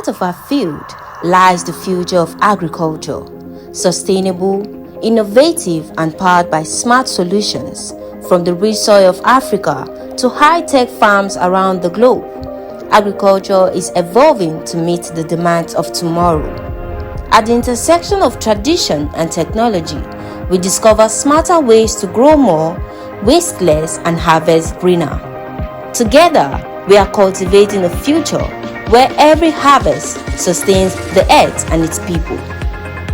heart of our field lies the future of agriculture, sustainable, innovative, and powered by smart solutions from the rich soil of Africa to high-tech farms around the globe. Agriculture is evolving to meet the demands of tomorrow. At the intersection of tradition and technology, we discover smarter ways to grow more, waste less, and harvest greener. Together, we are cultivating a future where every harvest sustains the earth and its people.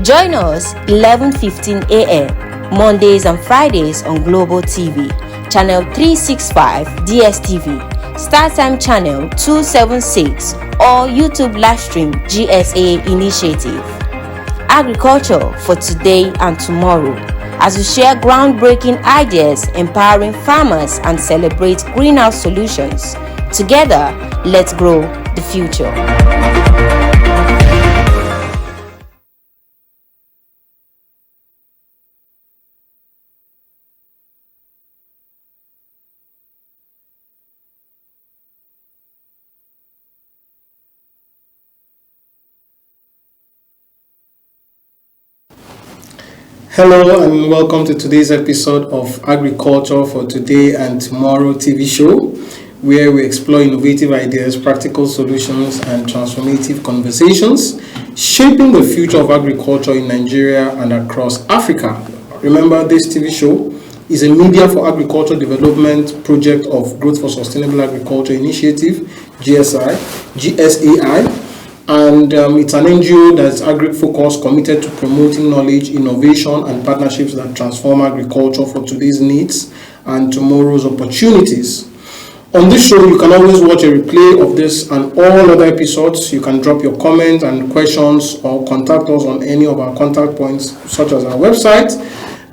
Join us 11:15 a.m. Mondays and Fridays on Global TV, Channel 365 DSTV, StarTime Channel 276, or YouTube livestream GSA Initiative. Agriculture for today and tomorrow, as we share groundbreaking ideas, empowering farmers, and celebrate greenhouse solutions. Together, let's grow the future. Hello and welcome to today's episode of Agriculture for Today and Tomorrow TV show, where we explore innovative ideas, practical solutions, and transformative conversations shaping the future of agriculture in Nigeria and across Africa. Remember, this TV show is a Media for Agriculture Development project of Growth for Sustainable Agriculture Initiative, GSAI, and it's an NGO that's agri-focused, committed to promoting knowledge, innovation, and partnerships that transform agriculture for today's needs and tomorrow's opportunities. On this show, you can always watch a replay of this and all other episodes. You can drop your comments and questions or contact us on any of our contact points, such as our website,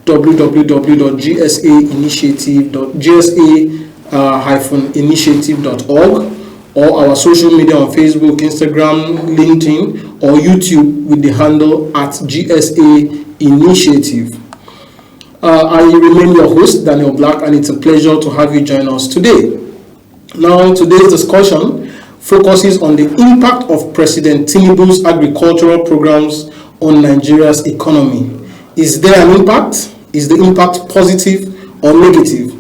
www.gsa-initiative.org, or our social media on Facebook, Instagram, LinkedIn, or YouTube with the handle @GSA Initiative. I remain your host, Daniel Black, and it's a pleasure to have you join us today. Now, today's discussion focuses on the impact of President Tinubu's agricultural programs on Nigeria's economy. Is there an impact? Is the impact positive or negative?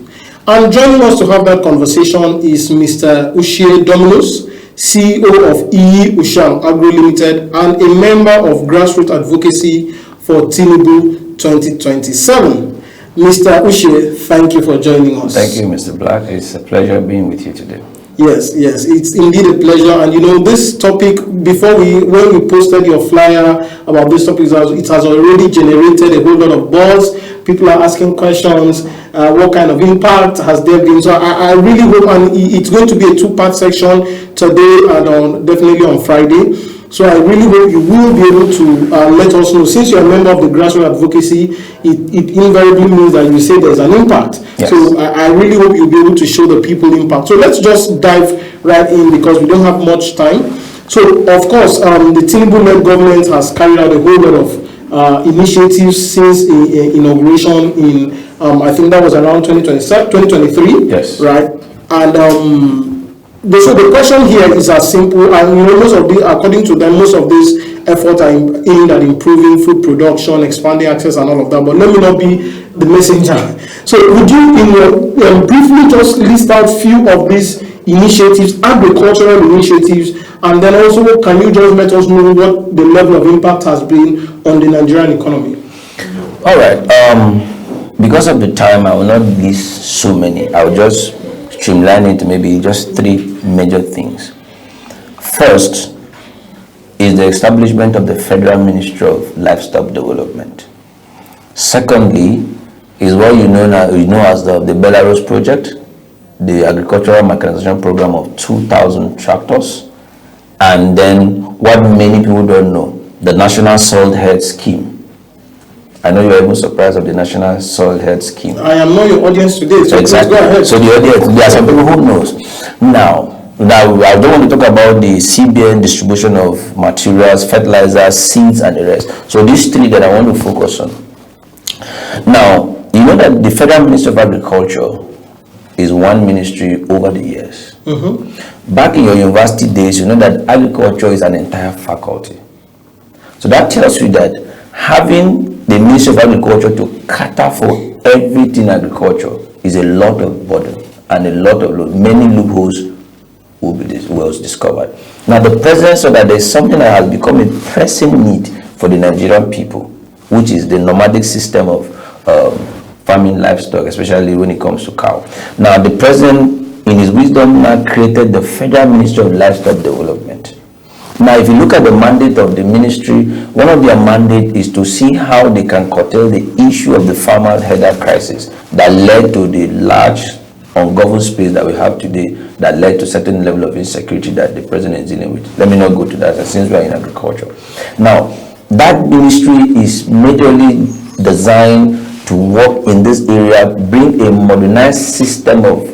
And joining us to have that conversation is Mr. Uche Dominos, CEO of EE Usham Agro Limited and a member of Grassroots Advocacy for Tinubu 2027. Mr. Uche, thank you for joining us. Thank you, Mr. Black. It's a pleasure being with you today. Yes, it's indeed a pleasure. And you know, this topic, when we posted your flyer about this topic, it has already generated a whole lot of buzz. People are asking questions. What kind of impact has there been? So I really hope, and it's going to be a two-part section today and definitely on Friday. So I really hope you will be able to let us know. Since you're a member of the Grassroots Advocacy, it invariably means that you say there's an impact. Yes. So I really hope you'll be able to show the people impact. So let's just dive right in because we don't have much time. So of course, the Tinubu-led government has carried out a whole lot of initiatives since inauguration in, I think that was around 2023. Yes. Right? And so the question here is as simple, and you know, according to them, most of these efforts are aimed at improving food production, expanding access, and all of that. But let me not be the messenger. So, would you, briefly just list out few of these initiatives, agricultural initiatives, and then also can you just let us know what the level of impact has been on the Nigerian economy? All right. Because of the time, I will not list so many. I will just streamline it to maybe just three major things. First is the establishment of the Federal Ministry of Livestock Development. Secondly is what you know as the Belarus project, the agricultural mechanization program of 2,000 tractors, and then what many people don't know, the National Soil Health Scheme. I know you're even surprised of the National Soil Health Scheme. I am not your audience today, so exactly. Go ahead. So the audience, there are some people who knows. Now, I don't want to talk about the CBN distribution of materials, fertilizers, seeds, and the rest. So these three that I want to focus on. Now, you know that the Federal Ministry of Agriculture is one ministry over the years. Mm-hmm. Back in your university days, you know that agriculture is an entire faculty. So that tells you that having the Ministry of Agriculture to cater for everything agriculture is a lot of burden and a lot of many loopholes was discovered. Now the president saw that there's something that has become a pressing need for the Nigerian people, which is the nomadic system of farming livestock, especially when it comes to cow. Now the president, in his wisdom, now created the Federal Ministry of Livestock Development. Now, if you look at the mandate of the ministry, one of their mandate is to see how they can curtail the issue of the farmer header crisis that led to the large ungoverned space that we have today, that led to certain level of insecurity that the president is dealing with. Let me not go to that since we are in agriculture. Now, that ministry is majorly designed to work in this area, bring a modernized system of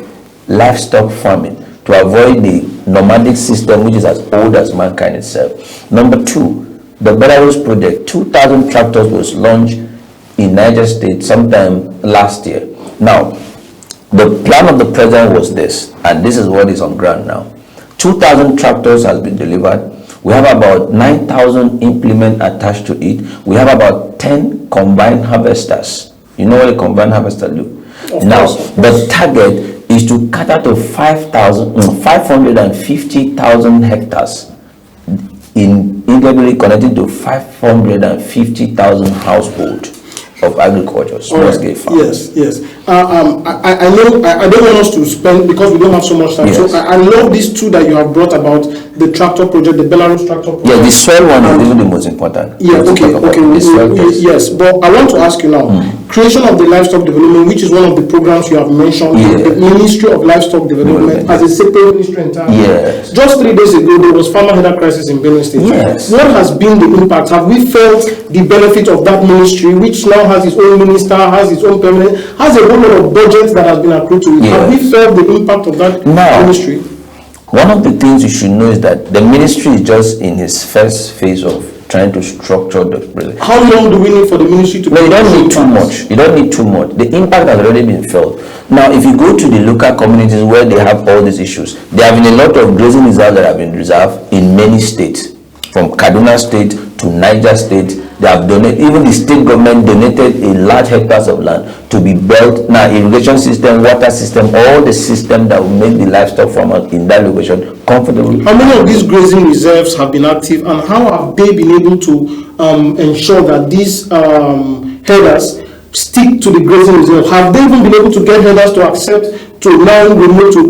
livestock farming to avoid the nomadic system, which is as old as mankind itself. Number two, the Belarus project, 2,000 tractors was launched in Niger State sometime last year. Now, the plan of the president was this, and this is what is on ground now. 2,000 tractors has been delivered. We have about 9,000 implements attached to it. We have about 10 combined harvesters. You know what a combined harvester do? Now, the target is to cater to 550,000 hectares integrally connected to 550,000 households of agriculture, small scale farms. Yes. I know. I don't want us to spend because we don't have so much time. Yes. So I love these two that you have brought about, the tractor project, the Belarus tractor project. Yeah, the soil one is even the most important. Yeah. Okay. Yes, but I want to ask you now. Creation of the livestock development, which is one of the programs you have mentioned, the Ministry of Livestock Development as a separate ministry entirely. Yes. Just 3 days ago, there was farmer header crisis in Benue State. Yes. What has been the impact? Have we felt the benefit of that ministry, which now has its own minister, has its own permanent, has a whole lot of budget that has been accrued to it? Yes. Have we felt the impact of that ministry? One of the things you should know is that the ministry is just in its first phase of trying to structure the project. How long do we need for the ministry to? No, you don't need too much. You don't need too much. The impact has already been felt. Now, if you go to the local communities where they have all these issues, there have been a lot of grazing reserves that have been reserved in many states, from Kaduna State to Niger State. They have donated, even the state government donated a large hectares of land to be built. Now, irrigation system, water system, all the system that will make the livestock farmers in that location comfortable. How many of these grazing reserves have been active, and how have they been able to ensure that these headers stick to the grazing reserve? Have they even been able to get headers to accept to now remove to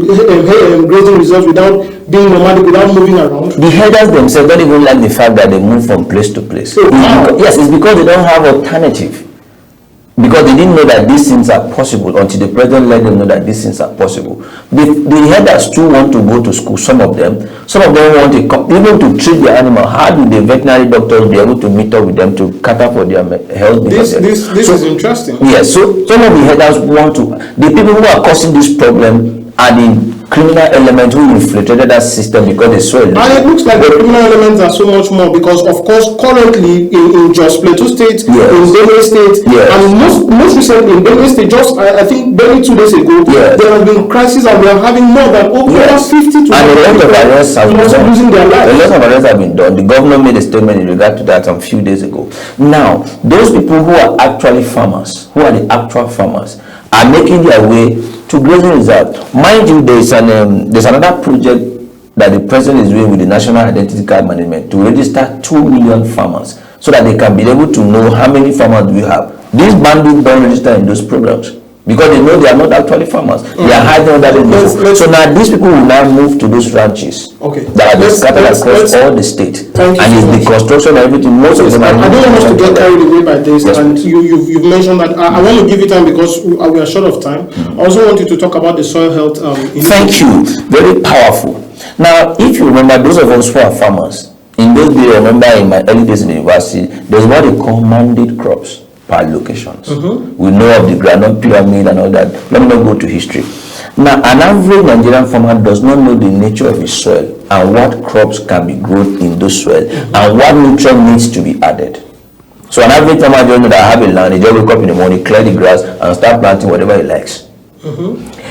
grazing reserves without being nomadic, without moving around? The headers themselves don't even like the fact that they move from place to place. Yes, it's because they don't have alternative. Because they didn't know that these things are possible until the president let them know that these things are possible. The headers too want to go to school, some of them want to even to treat the animal. How do the veterinary doctors be able to meet up with them to cater for their health? This is interesting. Yes, so some of the headers want to, the people who are causing this problem are the criminal elements who infiltrated that system because they saw it. And it looks like the criminal elements are so much more because, of course, currently in just Plateau State, yes, in Benue State, yes, and most recently in Benue State, just I think barely 2 days ago, yes, there has been crisis and we are having more than over yes, 50 to 100 and a lot of arrests have been done. Losing their lives. A lot of arrests have been done. The governor made a statement in regard to that a few days ago. Now, those people who are actually farmers, who are the actual farmers, are making their way to grazing reserve. Mind you, there's another project that the president is doing with the National Identity Card Management to register 2 million farmers so that they can be able to know how many farmers do we have. These bandits don't register in those programs because they know they are not actually farmers. They are hiding that in those. So now these people will now move to those ranches that are scattered across all the state. And it's the construction and everything. Most of them are. I don't want us to get carried away by this. Yes, and you've mentioned that. I want to give you time because we are short of time. I also want you to talk about the soil health. Thank you. Very powerful. Now, if you remember, those of us who are farmers, in those days, I remember in my early days in the university, there's what they call mandate crops per locations. We know of the groundnut pyramid and all that. Let me not go to history. Now, an average Nigerian farmer does not know the nature of his soil and what crops can be grown in those soil and what nutrient needs to be added. So an average farmer doesn't know that I have a land, he just wake up in the morning, clear the grass and start planting whatever he likes.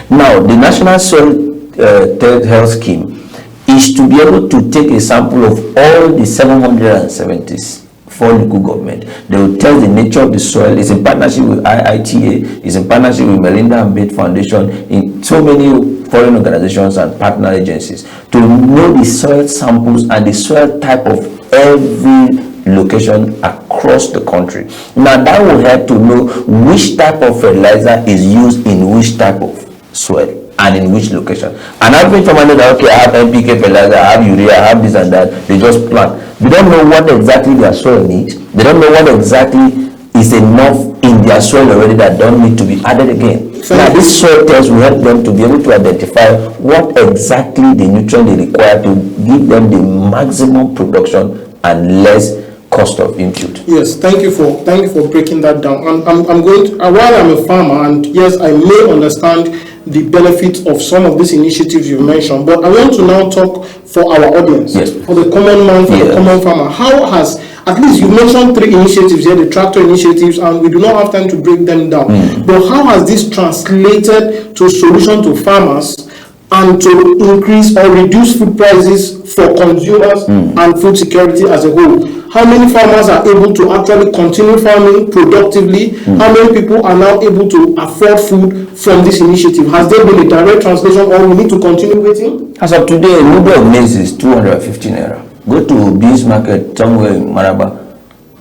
Now, the National Soil Health Scheme is to be able to take a sample of all the 774 local government. They will test the nature of the soil. It's in partnership with IITA, it's in partnership with Melinda and Bill Foundation, in so many foreign organizations and partner agencies, to know the soil samples and the soil type of every location across the country. Now that will help to know which type of fertilizer is used in which type of soil and in which location. And average farmer know that, okay, I have NPK fertilizer, I have urea, I have this and that, they just plant. They don't know what exactly their soil needs. They don't know what exactly is enough in their soil already that don't need to be added again. Now this soil test will help them to be able to identify what exactly the nutrient they require to give them the maximum production and less cost of input. Yes, thank you for breaking that down. I'm going to, while I'm a farmer, and yes, I may understand the benefits of some of these initiatives you mentioned, but I want to now talk for our audience, yes, for the common man, for the common farmer. How has, at least you mentioned 3 initiatives here, the tractor initiatives, and we do not have time to break them down. But how has this translated to solution to farmers and to increase or reduce food prices for consumers and food security as a whole? How many farmers are able to actually continue farming productively? How many people are now able to afford food from this initiative? Has there been a direct translation, or we need to continue waiting? As of today, a mudu of maize is 250 naira. Go to beans market somewhere in Maraba,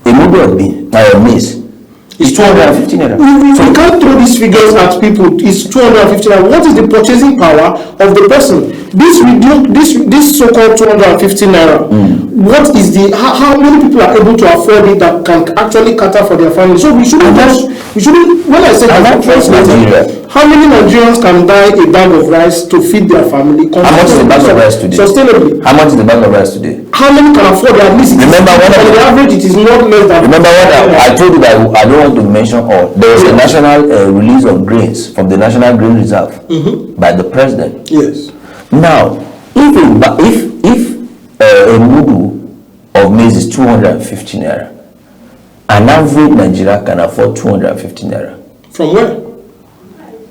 a mudu of maize is 250 naira. We can't throw these figures at people. It's 250 naira. What is the purchasing power of the person? This so-called 250 naira. What is the, how many people are able to afford it that can actually cater for their family? So we shouldn't, when I say that, how many Nigerians can buy a bag of rice to feed their family? How much is the bag of rice today? Sustainably. How much is the bag of rice today? How many can afford it? At least remember, on the average, it is not less than. Remember what I told you that I don't want to mention all. There was a national release of grains from the National Grain Reserve by the president. Yes. Now, if a mudu of maize is 250 naira, an average Nigeria can afford 250 naira. From where?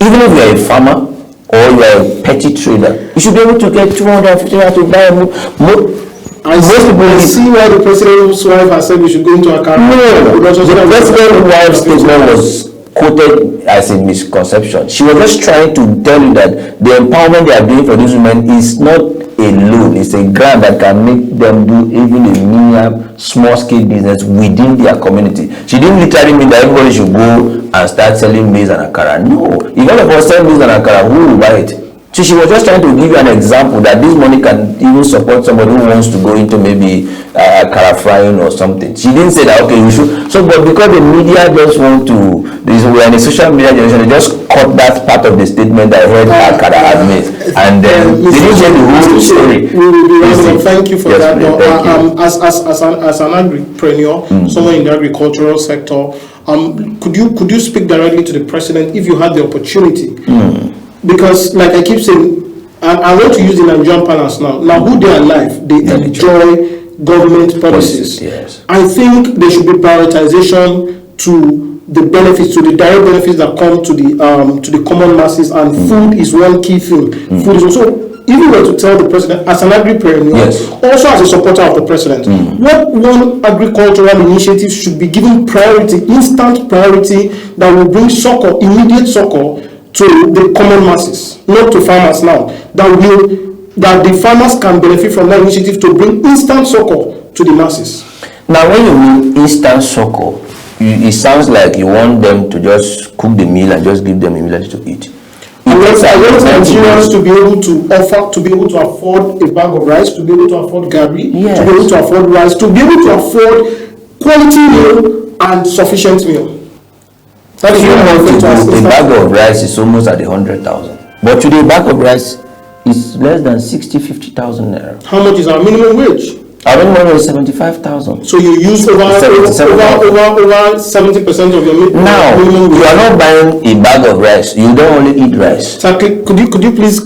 Even if you are a farmer or you are a petty trader, you should be able to get 250 naira to buy a mudu. I see why the president's wife has said we should go into a car. No, the president's wife's statement was quoted as a misconception. She was just trying to tell you that the empowerment they are doing for these women is not a loan, it's a grant that can make them do even a medium, small scale business within their community. She didn't literally mean that everybody should go and start selling maize and akara. No, if all of us sell maize and akara, who will buy it? So she was just trying to give you an example that this money can even support somebody who wants to go into maybe akara frying or something. She didn't say that, okay, you should. So, but because the media just want to, we're in a social media generation, they just cut that part of the statement that I heard akara had made. And then they didn't get the whole story. Thank you for that. As an agripreneur, someone in the agricultural sector, could you speak directly to the president if you had the opportunity? Because, like I keep saying, I want to use the Nigerian parlance now. Now, who they are alive, they enjoy government policies. Yes. I think there should be prioritization to the benefits, to the direct benefits that come to the common masses, and food is one key thing. Food is also. Even were to tell the president, as an agripreneur, also as a supporter of the president, what one agricultural initiative should be given priority, instant priority, that will bring succor, immediate succor to the common masses, not to farmers now, that the farmers can benefit from that initiative to bring instant succor to the masses. Now, when you mean instant succor, it sounds like you want them to just cook the meal and just give them immediately to eat. I want Nigerians to be able to afford a bag of rice, to be able to afford gari, to be able to afford rice, to be able to afford quality meal and sufficient meal. That is a bag of rice is almost at 100,000. But today, a bag of rice is less than 50,000 naira. How much is our minimum wage? Our minimum wage is 75,000. So you use over 70% of your minimum wage. Now, you are not buying a bag of rice. You don't only eat rice. Exactly. Could you just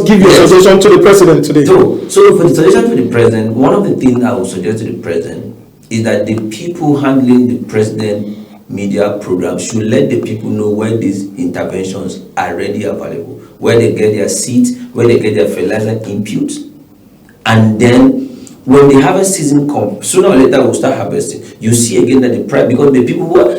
give your suggestion to the president today? So for the suggestion to the president, one of the things I would suggest to the president is that the people handling the president media program should let the people know where these interventions are ready available, where they get their seeds, where they get their fertilizer inputs, And then when the harvest season comes, sooner or later we'll start harvesting. You see again that the price, because the people who are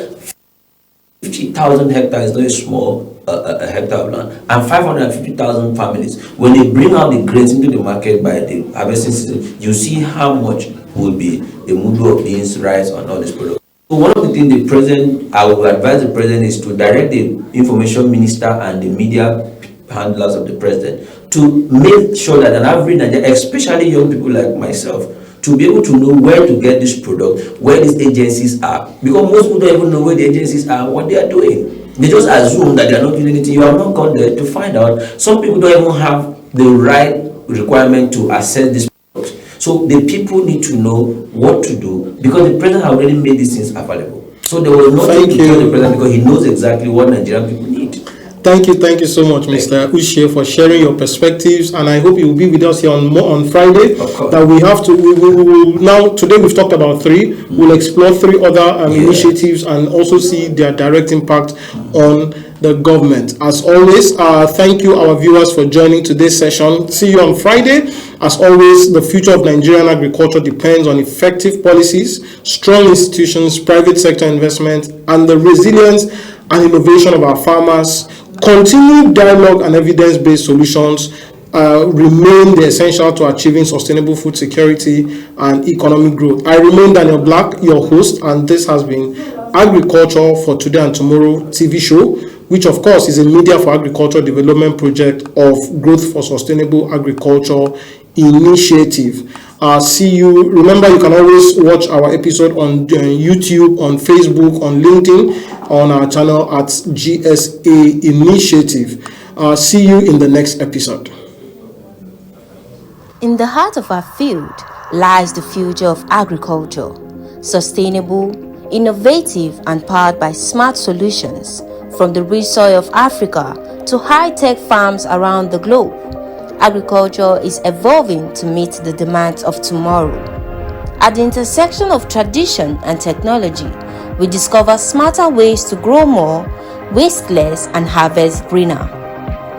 50,000 hectares is not a small a hectare of land, and 550,000 families. When they bring out the grains into the market by the harvesting season, you see how much will be a mudu of beans, rice, and all these products. So one of the things the president, I would advise the president, is to direct the information minister and the media handlers of the president to make sure that an average Nigerian, especially young people like myself, to be able to know where to get this product, where these agencies are, because most people don't even know where the agencies are and what they are doing. They just assume that they are not doing anything. You have not gone there to find out. Some people don't even have the right requirement to access this product. So the people need to know what to do, because the president has already made these things available. So there was nothing to tell the president, because he knows exactly what Nigerian people need. Thank you so much, Mr. Uche, for sharing your perspectives, and I hope you will be with us here on Friday. That we have to. We will now. Today we've talked about three. We'll explore three other initiatives and also see their direct impact on the government. As always, thank you, our viewers, for joining today's session. See you on Friday. As always, the future of Nigerian agriculture depends on effective policies, strong institutions, private sector investment, and the resilience and innovation of our farmers. Continued dialogue and evidence-based solutions remain the essential to achieving sustainable food security and economic growth. I remain Daniel Black, your host, and this has been Agriculture for Today and Tomorrow TV show, which of course is a Media for Agriculture Development project of Growth for Sustainable Agriculture Initiative. See you. Remember, you can always watch our episode on YouTube, on Facebook, on LinkedIn, on our channel at GSA Initiative. See you in the next episode. In the heart of our field lies the future of agriculture, sustainable, innovative, and powered by smart solutions from the rich soil of Africa to high-tech farms around the globe. Agriculture is evolving to meet the demands of tomorrow. At the intersection of tradition and technology, we discover smarter ways to grow more, waste less, and harvest greener.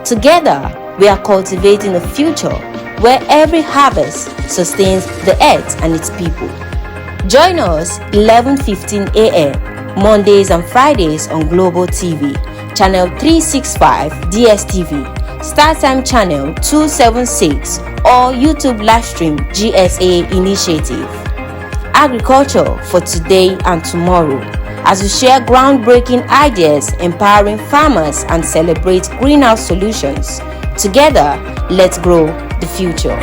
Together, we are cultivating a future where every harvest sustains the earth and its people. Join us 11:15 a.m. Mondays and Fridays on Global TV, Channel 365 DSTV, StarTime Channel 276, or YouTube livestream GSA Initiative. Agriculture for today and tomorrow, as we share groundbreaking ideas, empowering farmers, and celebrate greenhouse solutions. Together, let's grow the future.